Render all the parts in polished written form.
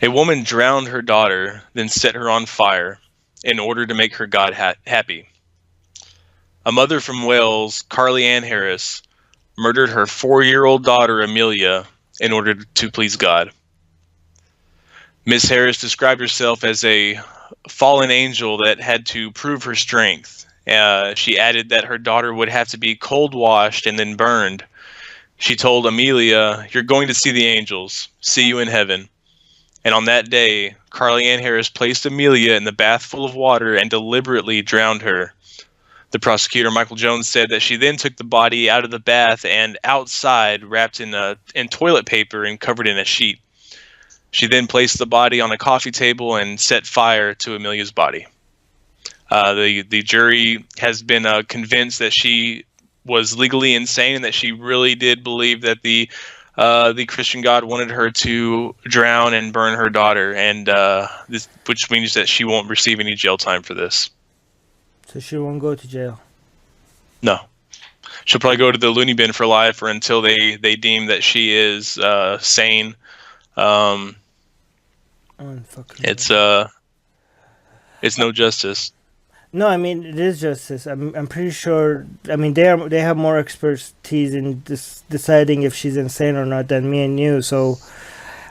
A woman drowned her daughter, then set her on fire in order to make her God happy. A mother from Wales, Carly Ann Harris, murdered her 4-year-old daughter, Amelia, in order to please God. Miss Harris described herself as a fallen angel that had to prove her strength. She added that her daughter would have to be cold washed and then burned. She told Amelia, "You're going to see the angels. See you in heaven." And on that day, Carly Ann Harris placed Amelia in the bath full of water and deliberately drowned her. The prosecutor, Michael Jones, said that she then took the body out of the bath and outside, wrapped in toilet paper and covered in a sheet. She then placed the body on a coffee table and set fire to Amelia's body. The jury has been convinced that she was legally insane and that she really did believe that the Christian God wanted her to drown and burn her daughter, and which means that she won't receive any jail time for this. So she won't go to jail. No, she'll probably go to the loony bin for life, or until they deem that she is sane. It's no justice. No, I mean it is justice. I'm pretty sure. I mean they have more expertise in deciding if she's insane or not than me and you. So,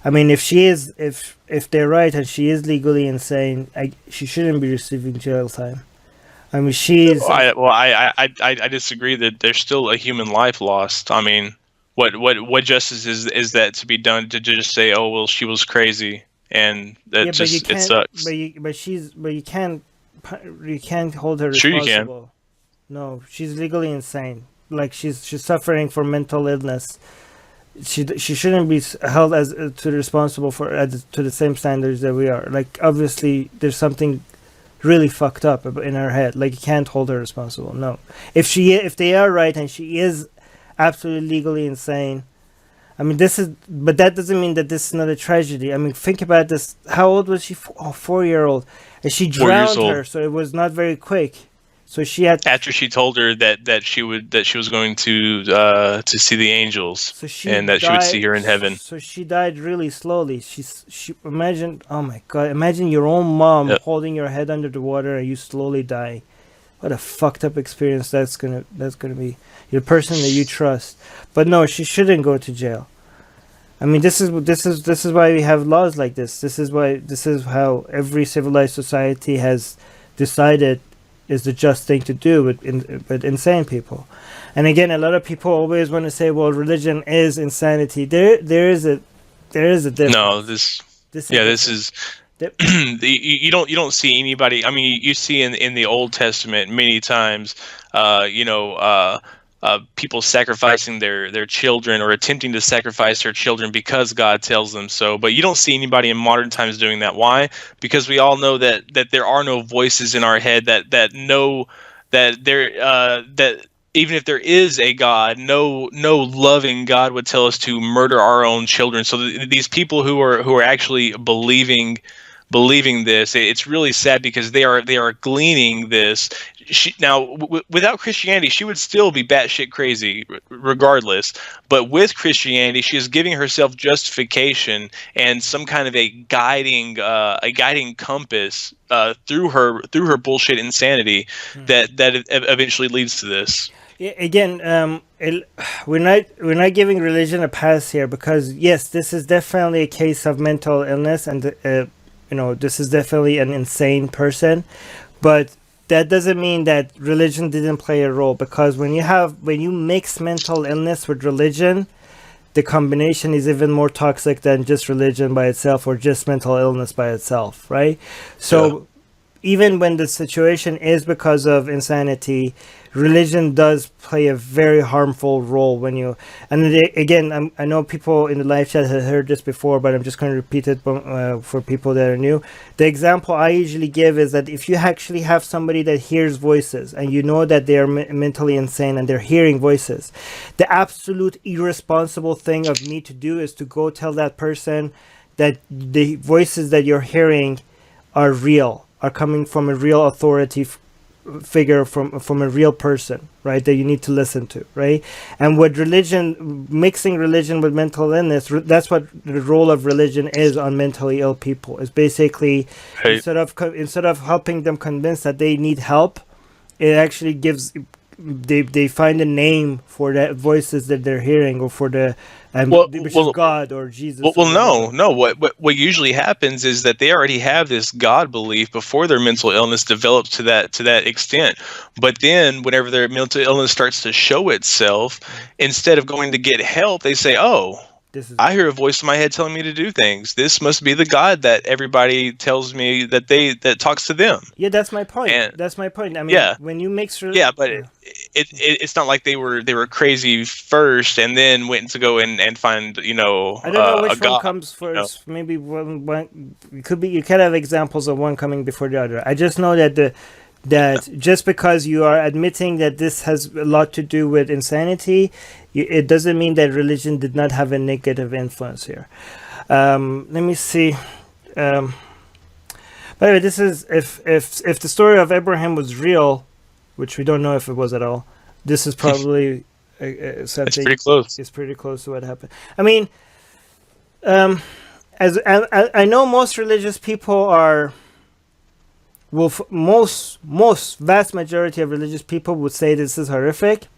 I mean, if she is, if they're right and she is legally insane, she shouldn't be receiving jail time. I mean, she's. I disagree that there's still a human life lost. I mean, what justice is that to be done to just say, oh well, she was crazy, and that just it sucks. But you can't hold her responsible. Sure you can. No, she's legally insane. Like she's suffering from mental illness. She shouldn't be held as to responsible for to the same standards that we are. Like obviously there's something really fucked up in her head. Like you can't hold her responsible. No, if they are right and she is absolutely legally insane. I mean, but that doesn't mean that this is not a tragedy. I mean, think about this. How old was she? 4-year-old, and she drowned her, so it was not very quick. So she had after she told her that she was going to see the angels, and that she would see her in heaven. So she died really slowly. She imagine, oh my God, imagine your own mom holding your head under the water and you slowly die. What a fucked up experience that's gonna be. Your person that you trust. But no, she shouldn't go to jail. I mean, this is why we have laws like this. This is how every civilized society has decided is the just thing to do with insane people. And again, a lot of people always want to say, well, religion is insanity. There is a difference. No, this is you don't see anybody. I mean, you see in the Old Testament many times, people sacrificing their children or attempting to sacrifice their children because God tells them so. But you don't see anybody in modern times doing that. Why? Because we all know that there are no voices in our head that know that that even if there is a God, no loving God would tell us to murder our own children. So these people who are actually believing this, it's really sad because they are gleaning this. Without Christianity, she would still be batshit crazy regardless. But with Christianity, she is giving herself justification and some kind of a guiding compass through her bullshit insanity that eventually leads to this. Again, we're not giving religion a pass here, because yes, this is definitely a case of mental illness, and this is definitely an insane person, but that doesn't mean that religion didn't play a role, because when you mix mental illness with religion, the combination is even more toxic than just religion by itself or just mental illness by itself, right? So even when the situation is because of insanity, religion does play a very harmful role when you. And again, I know people in the live chat have heard this before, but I'm just going to repeat it for people that are new. The example I usually give is that if you actually have somebody that hears voices and you know that they are mentally insane and they're hearing voices, the absolute irresponsible thing of me to do is to go tell that person that the voices that you're hearing are real, are coming from a real authority figure from a real person, right? That you need to listen to, right? And with religion, mixing religion with mental illness, that's what the role of religion is on mentally ill people. It's basically Right. instead of helping them convince that they need help, it actually gives they find a name for the voices that they're hearing, or for the which is God or Jesus. No. What usually happens is that they already have this God belief before their mental illness develops to that extent. But then, whenever their mental illness starts to show itself, instead of going to get help, they say, "Oh, I hear a voice in my head telling me to do things. This must be the God that everybody tells me that talks to them." Yeah, that's my point. I mean, when you mix, but it's not like they were crazy first and then went to go and find I don't know which one comes first. Maybe one could be. You can have examples of one coming before the other. I just know that just because you are admitting that this has a lot to do with insanity, it doesn't mean that religion did not have a negative influence here. Let me see. By the way, this is if the story of Abraham was real, which we don't know if it was at all. This is probably something. It's pretty close. It's pretty close to what happened. I mean, as I know, most religious people are. Well, most vast majority of religious people would say this is horrific,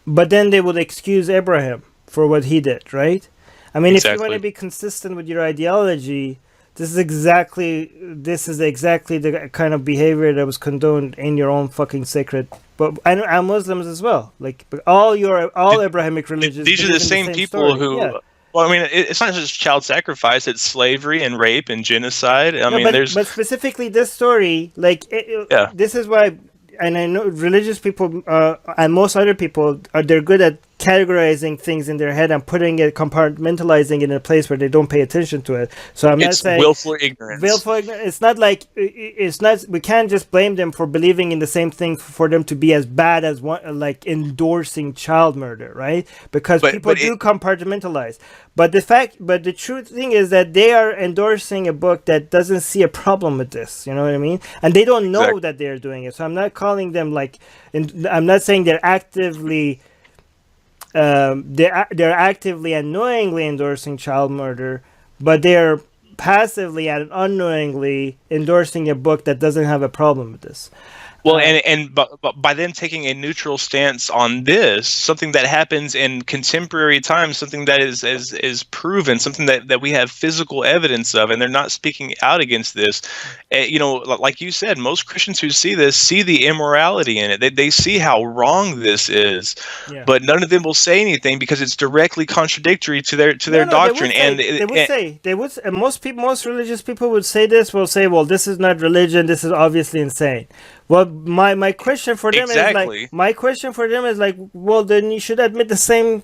but then they would excuse Abraham for what he did, right? I mean, If you want to be consistent with your ideology, this is exactly the kind of behavior that was condoned in your own fucking sacred. But and Muslims as well, like all Abrahamic religions. These are the same people who. Yeah. Well, I mean, it's not just child sacrifice; it's slavery and rape and genocide. But specifically this story, this is why, and I know religious people and most other people they're good at categorizing things in their head and putting it, compartmentalizing it in a place where they don't pay attention to it. So I'm not saying willful ignorance. It's not like it's not. We can't just blame them for believing in the same thing for them to be as bad as like endorsing child murder, right? Because people do compartmentalize. But the true thing is that they are endorsing a book that doesn't see a problem with this. You know what I mean? And they don't know that they're doing it. So I'm not calling them I'm not saying they're actively. They're actively and knowingly endorsing child murder, but they're passively and unknowingly endorsing a book that doesn't have a problem with this. Well, but by them taking a neutral stance on this, something that happens in contemporary times, something that is proven, something that we have physical evidence of, and they're not speaking out against this. Like you said, most Christians who see this see the immorality in it. They see how wrong this is, but none of them will say anything because it's directly contradictory to their doctrine. Most religious people would say this. Will say, well, this is not religion. This is obviously insane. Well, my question for them is like, well, then you should admit the same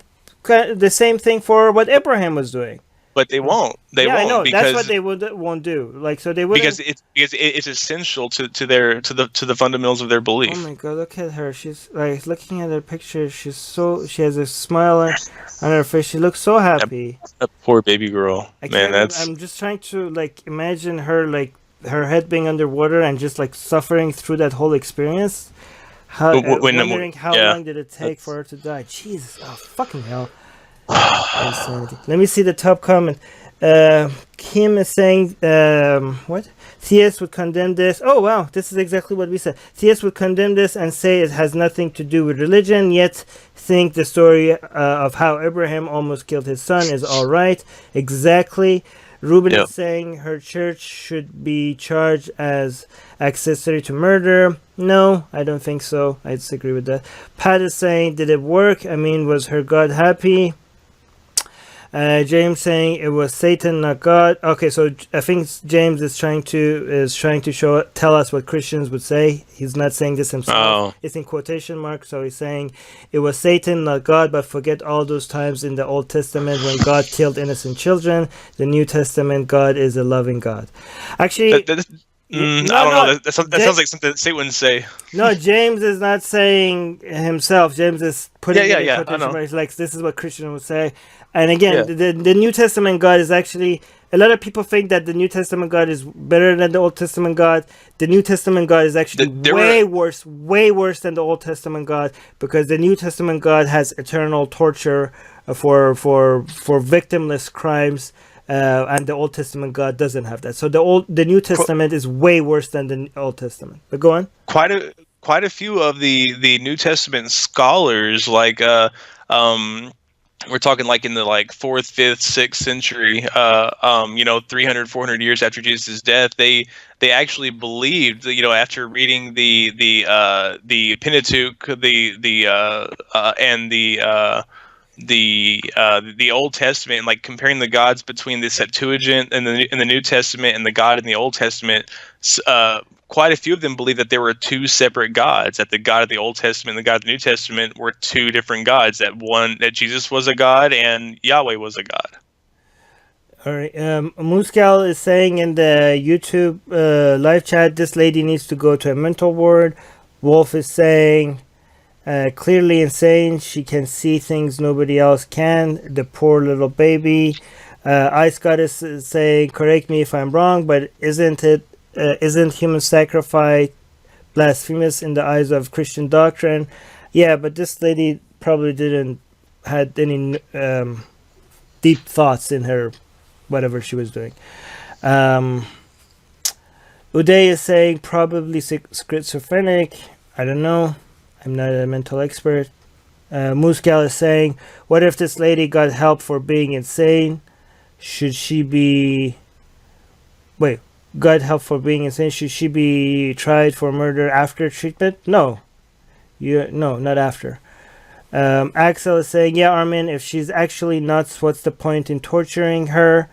thing for what Abraham was doing. But they won't. They won't. I know. That's what they won't do. They wouldn't. Because it's essential to the fundamentals of their belief. Oh my God! Look at her. She's like looking at her picture. She has a smile on her face. She looks so happy. That poor baby girl. I'm just trying to imagine her her head being underwater and just suffering through that whole experience. Wondering how long did it take for her to die. Jesus, fucking hell. Insanity. Let me see the top comment. Kim is saying, what? Theists would condemn this. Oh, wow. This is exactly what we said. Theists would condemn this and say it has nothing to do with religion, yet think the story of how Abraham almost killed his son is all right. Exactly. Ruben is saying her church should be charged as accessory to murder. No, I don't think so. I disagree with that. Pat is saying, did it work? I mean, was her God happy? James saying it was Satan, not God. Okay, so I think James is trying to tell us what Christians would say. He's not saying this himself. Oh. It's in quotation marks. So he's saying it was Satan, not God. But forget all those times in the Old Testament when God killed innocent children. The New Testament, God is a loving God. Actually. I don't know. That sounds like something that Satan wouldn't say. No, James is not saying himself. James is putting it in quotation marks. Like, this is what Christians would say. And again, Yeah. the New Testament God is actually, a lot of people think that the New Testament God is better than the Old Testament God. The New Testament God is actually There were way worse than the Old Testament God, because the New Testament God has eternal torture for victimless crimes, and the Old Testament God doesn't have that. So the New Testament is way worse than the Old Testament. But go on. quite a few of the New Testament scholars, like we're talking like in the like 4th, 5th, 6th century, 300, 400 years after Jesus' death, they actually believed that, after reading the Pentateuch, and the Old Testament, like comparing the gods between the Septuagint and the New Testament and the God in the Old Testament, quite a few of them believe that there were two separate gods. That the God of the Old Testament and the God of the New Testament were two different gods. That Jesus was a god and Yahweh was a god. All right. Muscal is saying in the YouTube live chat, this lady needs to go to a mental ward. Wolf is saying, clearly insane. She can see things nobody else can. The poor little baby. Ice Goddess is saying, correct me if I'm wrong, but isn't human sacrifice blasphemous in the eyes of Christian doctrine? Yeah, but this lady probably didn't had any deep thoughts in her whatever she was doing. Uday is saying probably schizophrenic. I don't know. I'm not a mental expert. Muscal is saying, what if this lady got help for being insane? Should she be... Wait. Got help for being insane. Should she be tried for murder after treatment? No. No, not after. Axel is saying, yeah, Armin, if she's actually nuts, what's the point in torturing her?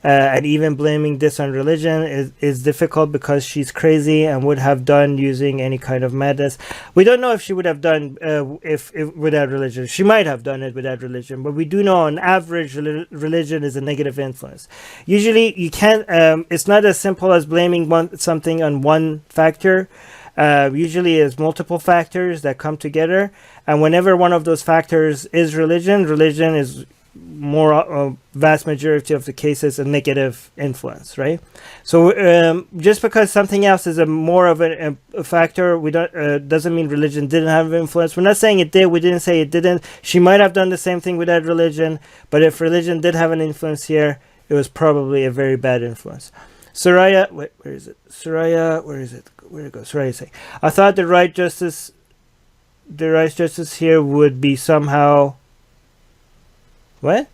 And even blaming this on religion is difficult because she's crazy and would have done using any kind of madness. We don't know if she would have done if without religion. She might have done it without religion, but we do know on average religion is a negative influence. Usually you can't, it's not as simple as blaming something on one factor. Usually it's multiple factors that come together, and whenever one of those factors is religion is more vast majority of the cases a negative influence, right? So just because something else is a more of a factor, we don't doesn't mean religion didn't have influence. We're not saying it did. We didn't say it didn't. She might have done the same thing without religion, but if religion did have an influence here, it was probably a very bad influence. Soraya, wait, where is it? Soraya, where is it? Where did it go? Soraya saying, I thought the right justice here would be somehow. What?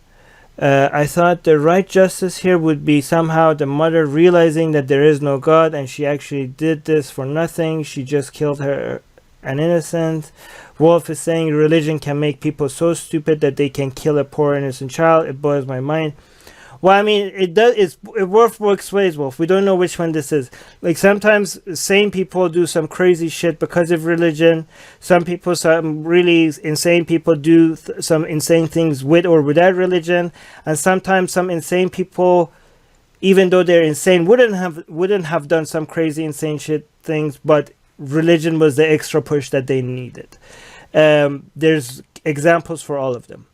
I thought the right justice here would be somehow the mother realizing that there is no God and she actually did this for nothing. She just killed an innocent. Wolf is saying religion can make people so stupid that they can kill a poor innocent child. It blows my mind. Well, I mean, it works ways, Wolf. We don't know which one this is. Like, sometimes sane people do some crazy shit because of religion. Some really insane people do some insane things with or without religion. And sometimes some insane people, even though they're insane, wouldn't have done some crazy insane shit things, but religion was the extra push that they needed. There's examples for all of them.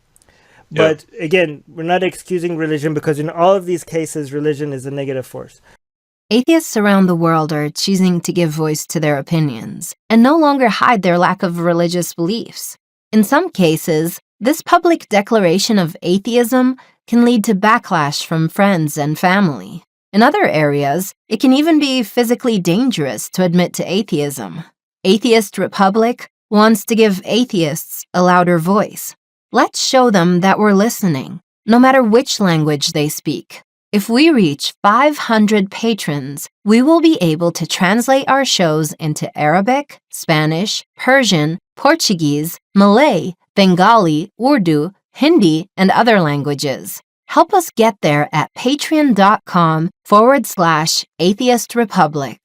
But again, we're not excusing religion because in all of these cases, religion is a negative force. Atheists around the world are choosing to give voice to their opinions and no longer hide their lack of religious beliefs. In some cases, this public declaration of atheism can lead to backlash from friends and family. In other areas, it can even be physically dangerous to admit to atheism. Atheist Republic wants to give atheists a louder voice. Let's show them that we're listening, no matter which language they speak. If we reach 500 patrons, we will be able to translate our shows into Arabic, Spanish, Persian, Portuguese, Malay, Bengali, Urdu, Hindi, and other languages. Help us get there at patreon.com/atheistrepublic.